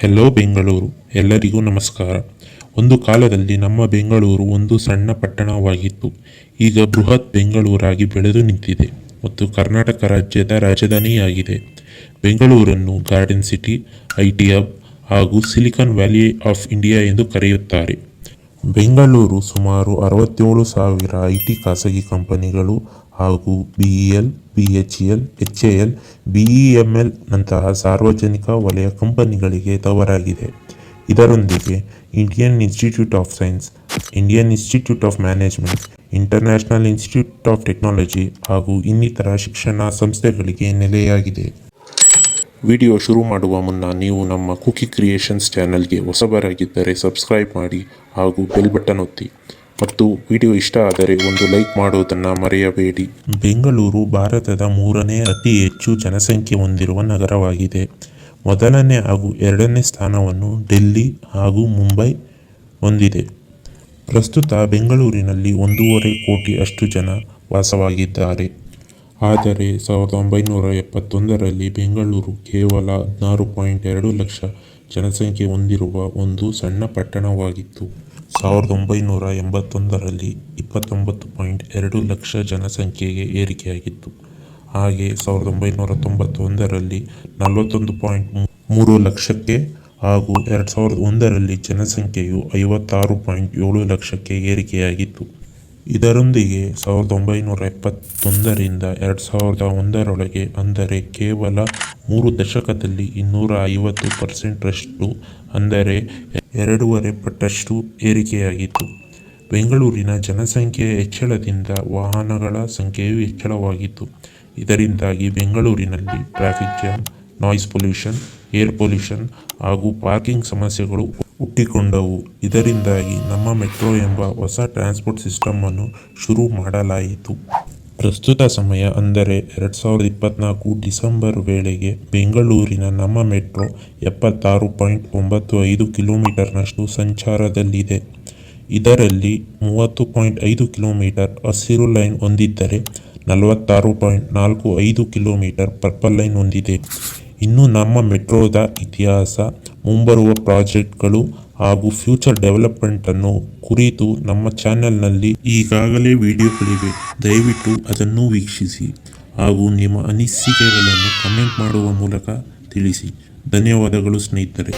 Hello Bengaluru, ಎಲ್ಲರಿಗೂ ನಮಸ್ಕಾರ. ಒಂದು ಕಾಲದಲ್ಲಿ ನಮ್ಮ ಬೆಂಗಳೂರು ಒಂದು ಸಣ್ಣ ಪಟ್ಟಣವಾಗಿತ್ತು. ಈಗ ಬೃಹತ್ ಬೆಂಗಳೂರಾಗಿ ಬೆಳೆದು ನಿಂತಿದೆ ಮತ್ತು ಕರ್ನಾಟಕ ರಾಜ್ಯದ ರಾಜಧಾನಿಯಾಗಿದೆ. ಬೆಂಗಳೂರನ್ನು ಗಾರ್ಡನ್ ಸಿಟಿ, ಐಟಿ ಹಬ್ ಹಾಗೂ ಸಿಲಿಕಾನ್ ವ್ಯಾಲಿ ಆಫ್ ಇಂಡಿಯಾ ಎಂದು ಕರೆಯುತ್ತಾರೆ. ಬೆಂಗಳೂರು ಸುಮಾರು 67,000 ಐಟಿ ಖಾಸಗಿ ಕಂಪನಿಗಳು ಹಾಗೂ ಬಿಇಎಲ್, ಬಿಎಚ್ಇಎಲ್, ಎಚ್ಎಎಲ್, ಬಿಇಎಂಎಲ್ ನಂತಹ ಸಾರ್ವಜನಿಕ ವಲಯ ಕಂಪನಿಗಳಿಗೆ ತವರಾಗಿದೆ. ಇದರೊಂದಿಗೆ Indian institute of science, Indian institute of management, international institute of technology ಹಾಗೂ ಇನ್ನಿತರ ಶಿಕ್ಷಣ ಸಂಸ್ಥೆಗಳಿಗೆ ನೆಲೆಯಾಗಿದೆ. ವಿಡಿಯೋ ಶುರು ಮಾಡುವ ಮುನ್ನ ನೀವು ನಮ್ಮ ಕುಕಿ ಕ್ರಿಯೇಷನ್ಸ್ ಚಾನಲ್ಗೆ ಹೊಸಬರಾಗಿದ್ದರೆ ಸಬ್ಸ್ಕ್ರೈಬ್ ಮಾಡಿ ಹಾಗೂ ಬೆಲ್ ಬಟನ್ ಒತ್ತಿ ಮತ್ತು ವಿಡಿಯೋ ಇಷ್ಟ ಆದರೆ ಒಂದು ಲೈಕ್ ಮಾಡೋದನ್ನು ಮರೆಯಬೇಡಿ. ಬೆಂಗಳೂರು ಭಾರತದ 3ನೇ ಅತಿ ಹೆಚ್ಚು ಜನಸಂಖ್ಯೆ ಹೊಂದಿರುವ ನಗರವಾಗಿದೆ. ಮೊದಲನೇ ಹಾಗೂ ಎರಡನೇ ಸ್ಥಾನವನ್ನು ಡೆಲ್ಲಿ ಹಾಗೂ ಮುಂಬೈ ಹೊಂದಿದೆ. ಪ್ರಸ್ತುತ ಬೆಂಗಳೂರಿನಲ್ಲಿ 1.5 ಕೋಟಿ ಅಷ್ಟು ಜನ ವಾಸವಾಗಿದ್ದಾರೆ. ಆದರೆ 1971ರಲ್ಲಿ ಬೆಂಗಳೂರು ಕೇವಲ 16.2 ಲಕ್ಷ ಜನಸಂಖ್ಯೆ ಹೊಂದಿರುವ ಒಂದು ಸಣ್ಣ ಪಟ್ಟಣವಾಗಿತ್ತು. 1981ರಲ್ಲಿ 29.2 ಲಕ್ಷ ಜನಸಂಖ್ಯೆಗೆ ಏರಿಕೆಯಾಗಿತ್ತು. ಹಾಗೆ 1991ರಲ್ಲಿ 41.3 ಲಕ್ಷಕ್ಕೆ ಹಾಗೂ 2001ರಲ್ಲಿ ಜನಸಂಖ್ಯೆಯು 56.7 ಲಕ್ಷಕ್ಕೆ ಏರಿಕೆಯಾಗಿತ್ತು. ಇದರೊಂದಿಗೆ 1971ರಿಂದ 2001ರೊಳಗೆ ಅಂದರೆ ಕೇವಲ 3 ದಶಕದಲ್ಲಿ 250% ಅಂದರೆ 2.5 ಪಟ್ಟಷ್ಟು ಏರಿಕೆಯಾಗಿತ್ತು. ಬೆಂಗಳೂರಿನ ಜನಸಂಖ್ಯೆಯ ಹೆಚ್ಚಳದಿಂದ ವಾಹನಗಳ ಸಂಖ್ಯೆಯೂ ಹೆಚ್ಚಳವಾಗಿತ್ತು. ಇದರಿಂದಾಗಿ ಬೆಂಗಳೂರಿನಲ್ಲಿ traffic jam, noise pollution, air pollution ಹಾಗೂ ಪಾರ್ಕಿಂಗ್ ಸಮಸ್ಯೆಗಳು ಹುಟ್ಟಿಕೊಂಡವು. ಇದರಿಂದಾಗಿ ನಮ್ಮ ಮೆಟ್ರೋ ಎಂಬ ಹೊಸ ಟ್ರಾನ್ಸ್ಪೋರ್ಟ್ ಸಿಸ್ಟಮ್ ಅನ್ನು ಶುರು ಮಾಡಲಾಯಿತು. ಪ್ರಸ್ತುತ ಸಮಯ ಅಂದರೆ 2024 ಡಿಸೆಂಬರ್ ವೇಳೆಗೆ ಬೆಂಗಳೂರಿನ ನಮ್ಮ ಮೆಟ್ರೋ 76.95 ಕಿಲೋಮೀಟರ್ನಷ್ಟು ಸಂಚಾರದಲ್ಲಿದೆ. ಇದರಲ್ಲಿ 30.5 ಕಿಲೋಮೀಟರ್ ಹಸಿರು ಲೈನ್ ಹೊಂದಿದ್ದರೆ 46.45 ಕಿಲೋಮೀಟರ್ ಪರ್ಪಲ್ ಲೈನ್ ಹೊಂದಿದೆ. ಇನ್ನು ನಮ್ಮ ಮೆಟ್ರೋದ ಇತಿಹಾಸ, ಮುಂಬರುವ ಪ್ರಾಜೆಕ್ಟ್ಗಳು ಹಾಗೂ ಫ್ಯೂಚರ್ ಡೆವಲಪ್ಮೆಂಟನ್ನು ಕುರಿತು ನಮ್ಮ ಚಾನೆಲ್ನಲ್ಲಿ ಈಗಾಗಲೇ ವಿಡಿಯೋಗಳಿವೆ. ದಯವಿಟ್ಟು ಅದನ್ನು ವೀಕ್ಷಿಸಿ ಹಾಗೂ ನಿಮ್ಮ ಅನಿಸಿಕೆಗಳನ್ನು ಕಮೆಂಟ್ ಮಾಡುವ ಮೂಲಕ ತಿಳಿಸಿ. ಧನ್ಯವಾದಗಳು ಸ್ನೇಹಿತರೆ.